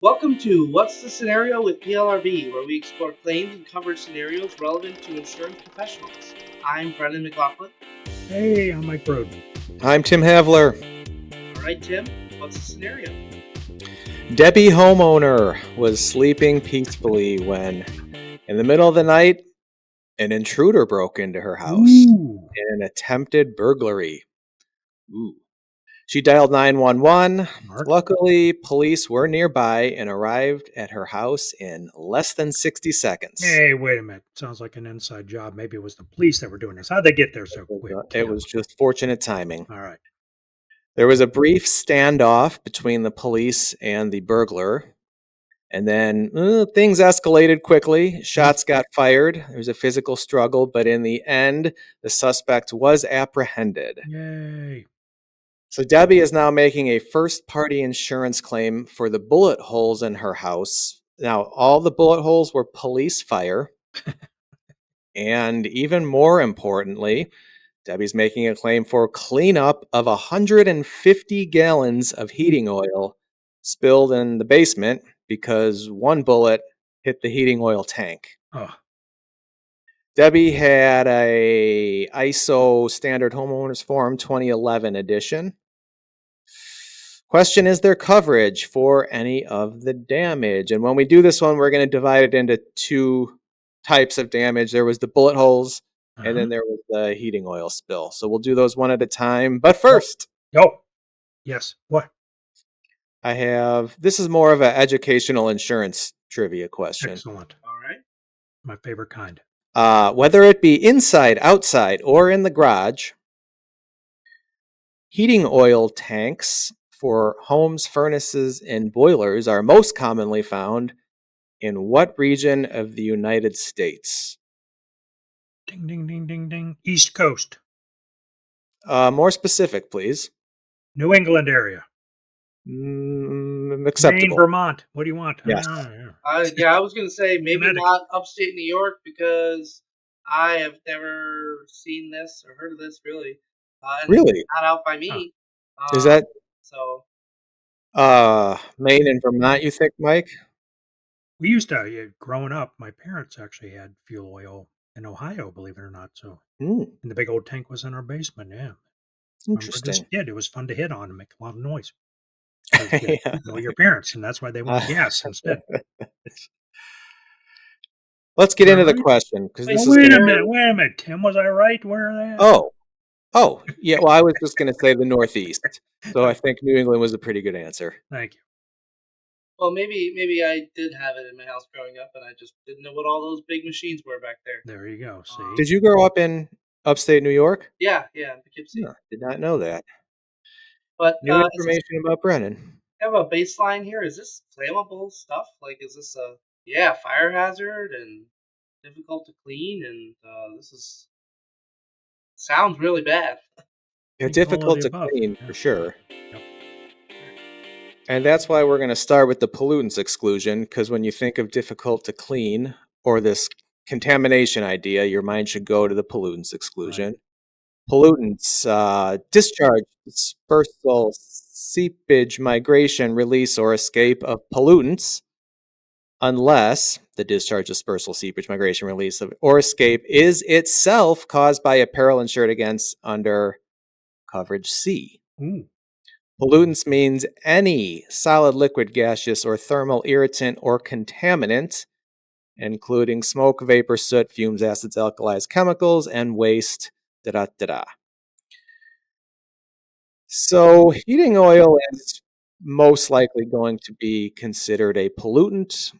Welcome to What's the Scenario with PLRB, where we explore claims and coverage scenarios relevant to insurance professionals. I'm Brendan McLaughlin. Hey, I'm Mike Broden. I'm Tim Havler. All right, Tim, what's the scenario? Debbie homeowner was sleeping peacefully when, in the middle of the night, an intruder broke into her house Ooh. in an attempted burglary. Ooh. She dialed 911. Mark. Luckily, police were nearby and arrived at her house in less than 60 seconds. Hey, wait a minute. Sounds like an inside job. Maybe it was the police that were doing this. How'd they get there so quick? It was just fortunate timing. All right. There was a brief standoff between the police and the burglar, and then things escalated quickly. Shots got fired. There was a physical struggle, but in the end, the suspect was apprehended. Yay. So Debbie is now making a first-party insurance claim for the bullet holes in her house. Now, all the bullet holes were police fire. And even more importantly, Debbie's making a claim for cleanup of 150 gallons of heating oil spilled in the basement because one bullet hit the heating oil tank. Oh. Debbie had a ISO Standard Homeowners Form 2011 edition. Question, is there coverage for any of the damage? And when we do this one, we're going to divide it into two types of damage. There was the bullet holes, and then there was the heating oil spill. So we'll do those one at a time. But first, Yes. What? I have, this is more of an educational insurance trivia question. Excellent. All right. My favorite kind. Whether it be inside, outside, or in the garage, heating oil tanks for homes, furnaces, and boilers are most commonly found in what region of the United States? Ding, ding, ding, ding, ding. East Coast. More specific, please. New England area. Acceptable. Maine, Vermont. What do you want? Yes. I was going to say maybe Connecticut. not upstate New York because I have never seen this or heard of this really. And Really? Not out by me. Is that so? Maine and Vermont, you think, Mike? We used to, growing up, my parents actually had fuel oil in Ohio, believe it or not. So, and the big old tank was in our basement. Yeah. Interesting. It was fun to hit on and make a lot of noise. You know your parents, and that's why they want gas instead. Let's get into the question because this is. Wait a minute, Tim. Was I right? Where are they? Oh, yeah. Well, I was just going to say the Northeast, so I think New England was a pretty good answer. Thank you. Well, maybe I did have it in my house growing up, and I just didn't know what all those big machines were back there. There you go. See, did you grow up in upstate New York? Yeah, Poughkeepsie. No, did not know that. But new information about Brennan. I have a baseline here. Is this flammable stuff? Like, is this a fire hazard and difficult to clean? And this sounds really bad. Yeah, difficult to clean for sure. Yep. And that's why we're going to start with the pollutants exclusion, because when you think of difficult to clean or this contamination idea, your mind should go to the pollutants exclusion. Right. Pollutants, discharge, dispersal, seepage, migration, release, or escape of pollutants, unless the discharge, dispersal, seepage, migration, release, or escape is itself caused by a peril insured against under coverage C. Pollutants means any solid, liquid, gaseous, or thermal irritant or contaminant, including smoke, vapor, soot, fumes, acids, alkalis, chemicals, and waste. So heating oil is most likely going to be considered a pollutant,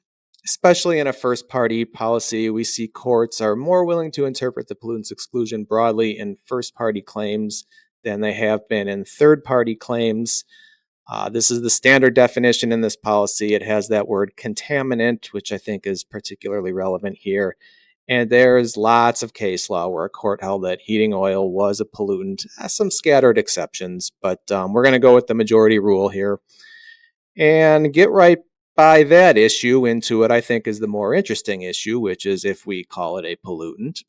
especially in a first-party policy. We see courts are more willing to interpret the pollutants exclusion broadly in first-party claims than they have been in third-party claims. This is the standard definition in this policy. It has that word contaminant, which I think is particularly relevant here. And there's lots of case law where a court held that heating oil was a pollutant. Some scattered exceptions, but we're going to go with the majority rule here and get right by that issue into what I think is the more interesting issue, which is if we call it a pollutant,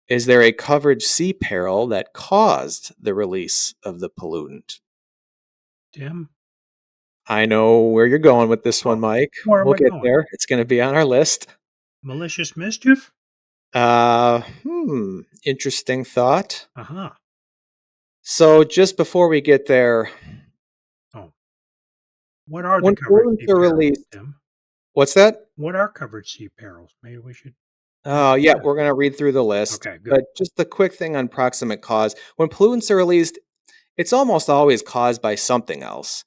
is there a coverage C peril that caused the release of the pollutant? Tim? I know where you're going with this one, Mike. Where am We'll I get going? there. It's going to be on our list. Malicious mischief? Interesting thought. Uh-huh. So just before we get there, Oh. What are the when coverage pollutants C are perils, released, Tim? what's that? What are coverage C perils? Maybe we should. Oh, yeah, we're going to read through the list. Okay, good. But just a quick thing on proximate cause. When pollutants are released, it's almost always caused by something else.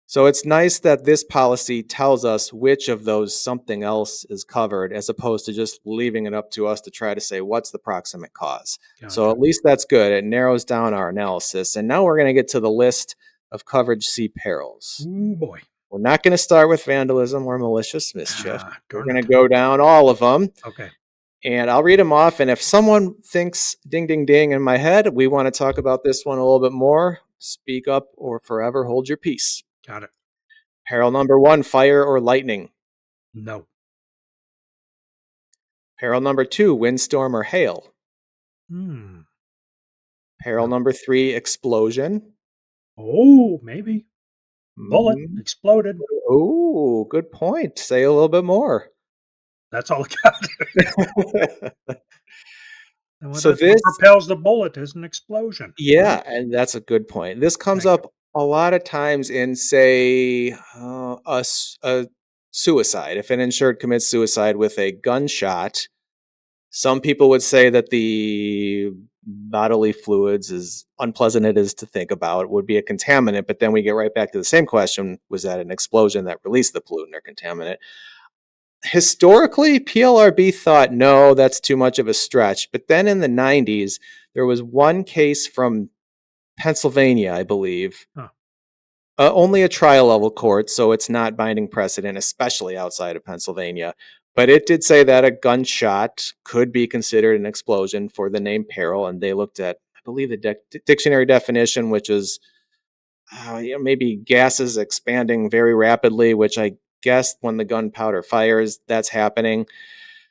So it's nice that this policy tells us which of those something else is covered, as opposed to just leaving it up to us to try to say what's the proximate cause. So Gotcha. at least that's good. It narrows down our analysis. And now we're going to get to the list of coverage C perils. Ooh, boy. We're not going to start with vandalism or malicious mischief. We're Darn going it. to go down all of them. Okay. And I'll read them off. And if someone thinks ding, ding, ding in my head, we want to talk about this one a little bit more, speak up or forever hold your peace. Got it. Peril number 1, fire or lightning. No. Peril number 2, windstorm or hail. Peril No. number 3, explosion. Oh, maybe. Bullet exploded. Oh, good point. Say a little bit more. That's all I got. So That's what propels the bullet is an explosion. Yeah, and that's a good point. This comes up a lot of times in, say, a suicide. If an insured commits suicide with a gunshot, some people would say that the bodily fluids, as unpleasant it is to think about, would be a contaminant. But then we get right back to the same question: was that an explosion that released the pollutant or contaminant? Historically, PLRB thought, no, that's too much of a stretch. But then in the 90s, there was one case from Pennsylvania, I believe. Only a trial level court, so it's not binding precedent, especially outside of Pennsylvania. But it did say that a gunshot could be considered an explosion for the name peril. And they looked at, I believe, the dictionary definition, which is maybe gases expanding very rapidly, which I guess when the gunpowder fires, that's happening.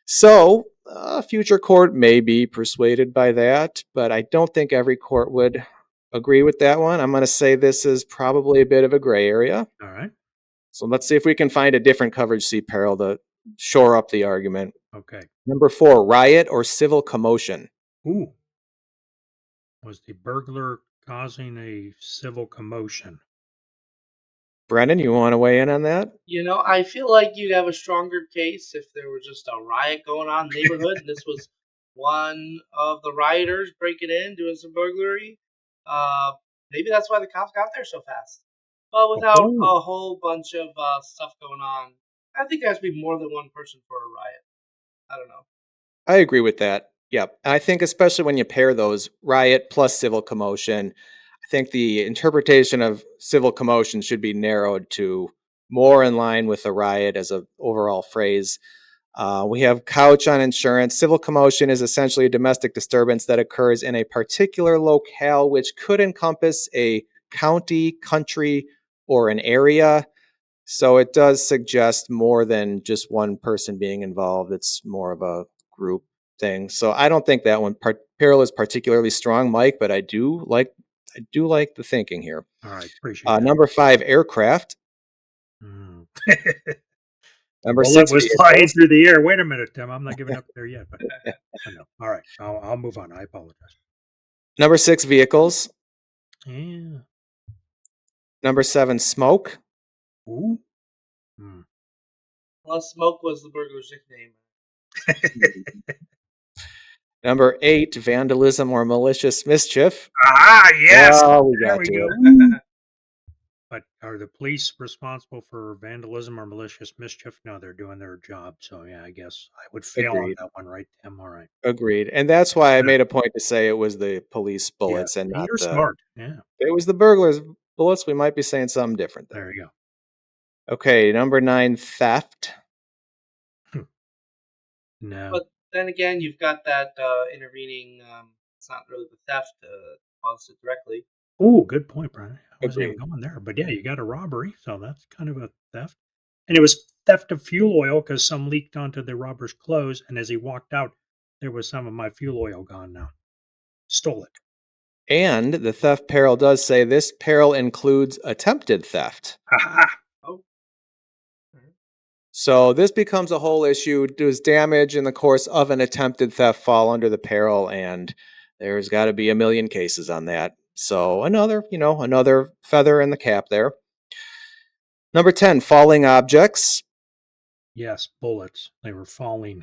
So a future court may be persuaded by that, but I don't think every court would agree with that one. I'm going to say this is probably a bit of a gray area. All right. So let's see if we can find a different coverage C peril to shore up the argument. Okay. Number 4, riot or civil commotion. Ooh. Was the burglar causing a civil commotion? Brendan, you want to weigh in on that? I feel like you'd have a stronger case if there was just a riot going on in the neighborhood and this was one of the rioters breaking in, doing some burglary. Maybe that's why the cops got there so fast. But without a whole bunch of stuff going on, I think there has to be more than one person for a riot. I don't know. I agree with that. Yeah. I think especially when you pair those, riot plus civil commotion, I think the interpretation of civil commotion should be narrowed to more in line with a riot as an overall phrase. We have couch on insurance. Civil commotion is essentially a domestic disturbance that occurs in a particular locale, which could encompass a county, country, or an area. So it does suggest more than just one person being involved. It's more of a group thing. So I don't think that one peril is particularly strong, Mike, but I do like the thinking here. All right, appreciate that. Number 5, aircraft. Number Bullet 6 was flying through the air. Wait a minute, Tim. I'm not giving up there yet. But I know. All right, I'll move on. I apologize. Number 6, vehicles. Yeah. Number 7, smoke. Ooh. Well, smoke was the burglar's nickname. Number 8, vandalism or malicious mischief. Ah, yes. Oh, we there got we to go. it. But are the police responsible for vandalism or malicious mischief? No, they're doing their job. So yeah, I guess I would fail on Agreed. that one, right, Tim? All right. Agreed. And that's why I made a point to say it was the police bullets and not you're the smart. Yeah. If it was the burglars bullets, we might be saying something different there. There you go. Okay, number 9, theft. No. But then again, you've got that intervening. It's not really the theft caused it directly. Oh, good point, Brian. I wasn't Agreed. even going there. But yeah, you got a robbery, so that's kind of a theft. And it was theft of fuel oil because some leaked onto the robber's clothes, and as he walked out, there was some of my fuel oil gone now. Stole it. And the theft peril does say this peril includes attempted theft. Ha ha! So this becomes a whole issue. Does damage in the course of an attempted theft fall under the peril? And there's got to be a million cases on that. So another feather in the cap there. Number 10, falling objects. Yes, bullets. They were falling.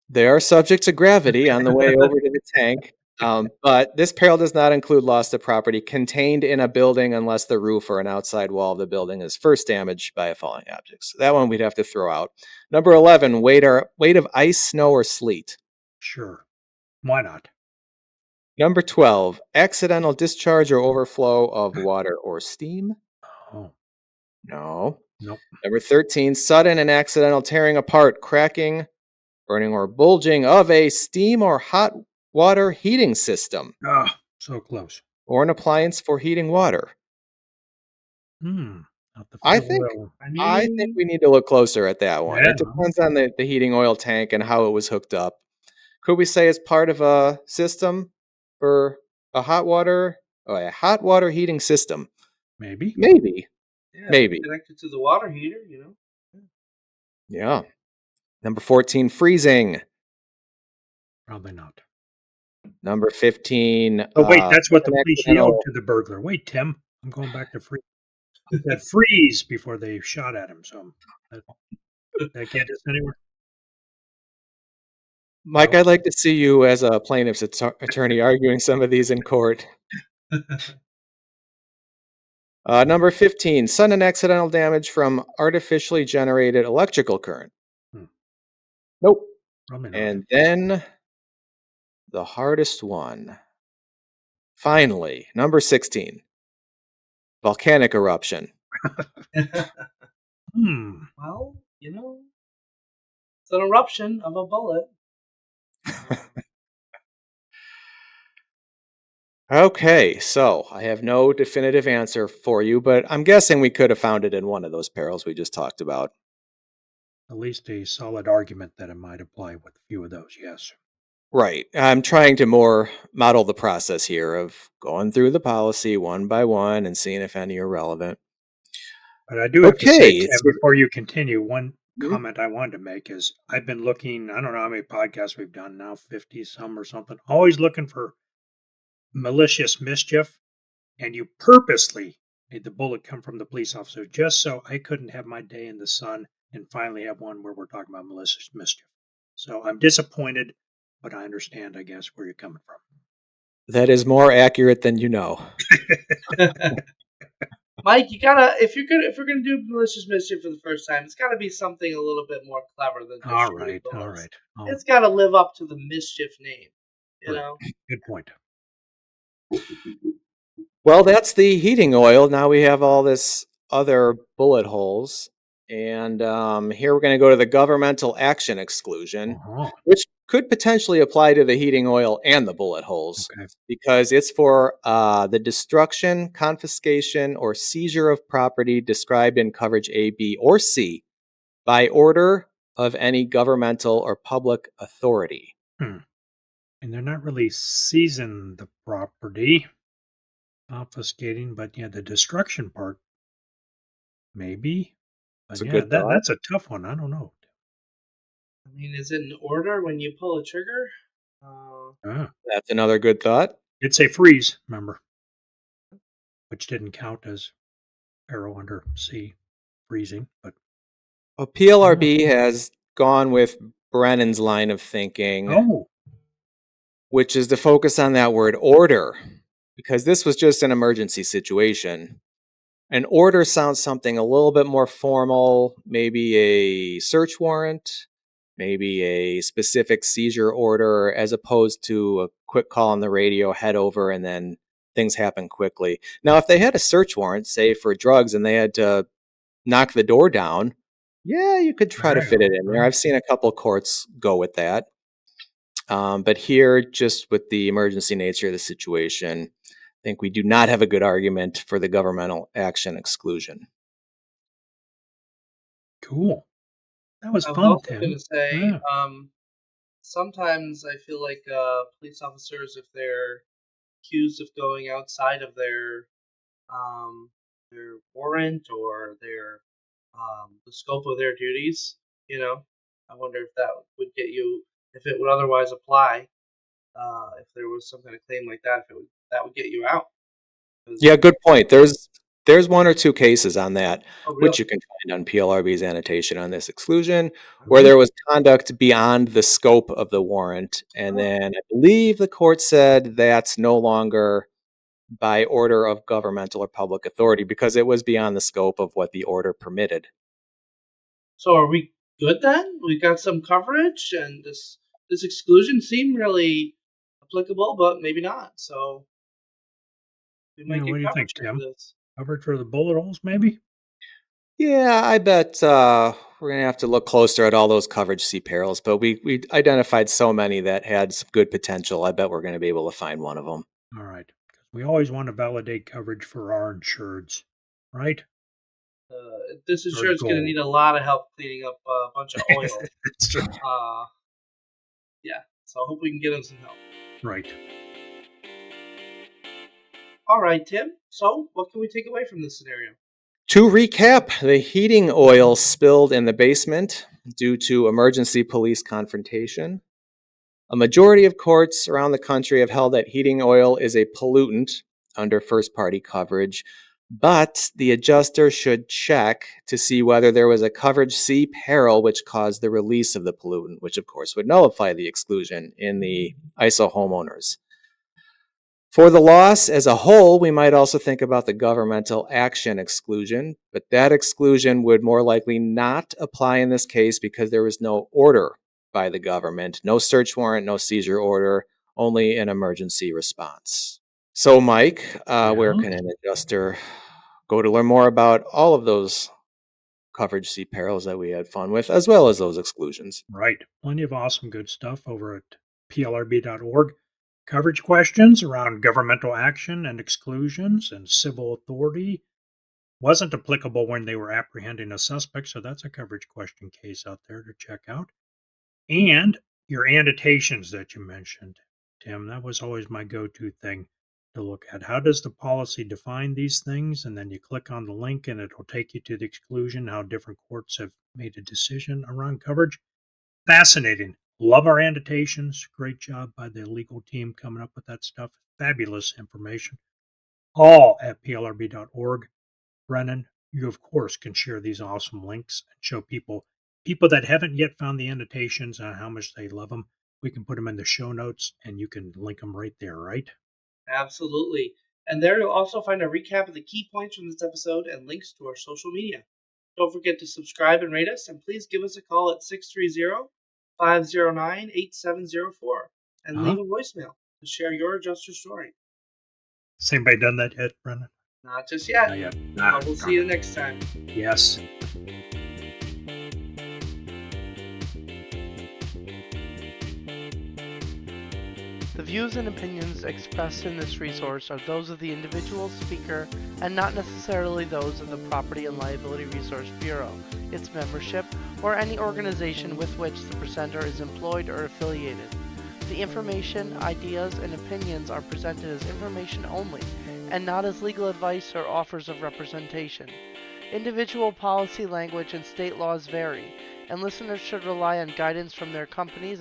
They are subject to gravity on the way over to the tank. But this peril does not include loss of property contained in a building unless the roof or an outside wall of the building is first damaged by a falling object. So that one we'd have to throw out. Number 11, weight of ice, snow, or sleet. Sure. Why not? Number 12, accidental discharge or overflow of water or steam. Oh, No. nope. Number 13, sudden and accidental tearing apart, cracking, burning, or bulging of a steam or hot water heating system Ah, so close. or an appliance for heating water. Not the I fuel think oil. I think we need to look closer at that one. Yeah. It depends on the heating oil tank and how it was hooked up. Could we say it's part of a system for a hot water heating system? Maybe. Maybe. Yeah, Maybe. connected to the water heater, you know. Yeah. Number 14, freezing. Probably not. Number 15. Oh, wait, that's what the an police accidental- yelled to the burglar. Wait, Tim, I'm going back to freeze. That freeze before they shot at him. So that can't just anywhere. Mike, I'd like to see you as a plaintiff's attorney arguing some of these in court. Number 15, sudden accidental damage from artificially generated electrical current. Nope. Probably not. And then the hardest one. Finally, number 16, volcanic eruption. Well, you know, it's an eruption of a bullet. Okay, so I have no definitive answer for you, but I'm guessing we could have found it in one of those perils we just talked about. At least a solid argument that it might apply with a few of those, yes. Right. I'm trying to more model the process here of going through the policy one by one and seeing if any are relevant. But I do have to say, Okay, Tim, so- before you continue, one Mhm. comment I wanted to make is I've been looking, I don't know how many podcasts we've done now, 50 some or something, always looking for malicious mischief, and you purposely made the bullet come from the police officer just so I couldn't have my day in the sun and finally have one where we're talking about malicious mischief. So I'm disappointed, but I understand, I guess, where you're coming from. That is more accurate than you know. Mike, you gotta if you're gonna do malicious mischief for the first time, it's gotta be something a little bit more clever than just All shooting right, all bullets. right. Oh, It's gotta live up to the mischief name, you Right. know. good point. Well, that's the heating oil. Now we have all this other bullet holes. And here we're going to go to the governmental action exclusion, Uh-huh. which could potentially apply to the heating oil and the bullet holes Okay. because it's for the destruction, confiscation, or seizure of property described in coverage A, B, or C by order of any governmental or public authority. And they're not really seizing the property, confiscating, but yeah, the destruction part, maybe. But That's a yeah, good thought. that's a tough one. I don't know. I mean, is it an order when you pull a trigger? That's another good thought. It's a freeze, remember, which didn't count as peril under C, freezing. But Well, PLRB has gone with Brennan's line of thinking, oh, which is to focus on that word order, because this was just an emergency situation. An order sounds something a little bit more formal, maybe a search warrant, maybe a specific seizure order, as opposed to a quick call on the radio, head over, and then things happen quickly. Now, if they had a search warrant, say for drugs, and they had to knock the door down, yeah, you could try to fit it in there. I've seen a couple courts go with that. But here, just with the emergency nature of the situation, I think we do not have a good argument for the governmental action exclusion. cool. That was I was fun, also Tim. gonna say, Yeah. sometimes I feel like police officers, if they're accused of going outside of their warrant or their the scope of their duties. I wonder if that would get you, if it would otherwise apply, if there was some kind of claim like that, if that would get you out. Yeah, good point. There's one or two cases on that, Oh, which really? you can find on PLRB's annotation on this exclusion, where Mhm. there was conduct beyond the scope of the warrant. And then I believe the court said that's no longer by order of governmental or public authority because it was beyond the scope of what the order permitted. So are we good then? We got some coverage, and this exclusion seemed really applicable, but maybe not. So we Yeah, might what get do you think, coverage here for Tim? this. Coverage for the bullet holes, maybe? Yeah, I bet we're gonna have to look closer at all those coverage C perils, but we identified so many that had some good potential. I bet we're gonna be able to find one of them. All right. 'Cause we always want to validate coverage for our insureds, right? This Our insurance going to goal. need a lot of help cleaning up a bunch of oil. That's true. Uh, yeah. So I hope we can get them some help. Right. All right, Tim. So what can we take away from this scenario? To recap, the heating oil spilled in the basement due to emergency police confrontation. A majority of courts around the country have held that heating oil is a pollutant under first party coverage, but the adjuster should check to see whether there was a coverage C peril which caused the release of the pollutant, which of course would nullify the exclusion in the ISO homeowners. For the loss as a whole, we might also think about the governmental action exclusion, but that exclusion would more likely not apply in this case because there was no order by the government, no search warrant, no seizure order, only an emergency response. So, Mike, where Yeah. can an adjuster go to learn more about all of those coverage C perils that we had fun with, as well as those exclusions? Right. Plenty of awesome good stuff over at plrb.org. Coverage questions around governmental action and exclusions and civil authority wasn't applicable when they were apprehending a suspect, so that's a coverage question case out there to check out. And your annotations that you mentioned, Tim, that was always my go-to thing to look at. How does the policy define these things? And then you click on the link and it'll take you to the exclusion, how different courts have made a decision around coverage. Fascinating. Love our annotations. Great job by the legal team coming up with that stuff. Fabulous information. All at plrb.org. Brennan, you of course can share these awesome links and show people that haven't yet found the annotations on how much they love them. We can put them in the show notes and you can link them right there, right? Absolutely. And there you'll also find a recap of the key points from this episode and links to our social media. Don't forget to subscribe and rate us, and please give us a call at 630-509-8704 and Uh-huh. leave a voicemail to share your adjuster story. Has anybody done that yet, Brennan? Not just yet, Not yet. but we'll see you next time. Yes. The views and opinions expressed in this resource are those of the individual speaker and not necessarily those of the Property and Liability Resource Bureau, its membership, or any organization with which the presenter is employed or affiliated. The information, ideas, and opinions are presented as information only and not as legal advice or offers of representation. Individual policy language and state laws vary, and listeners should rely on guidance from their companies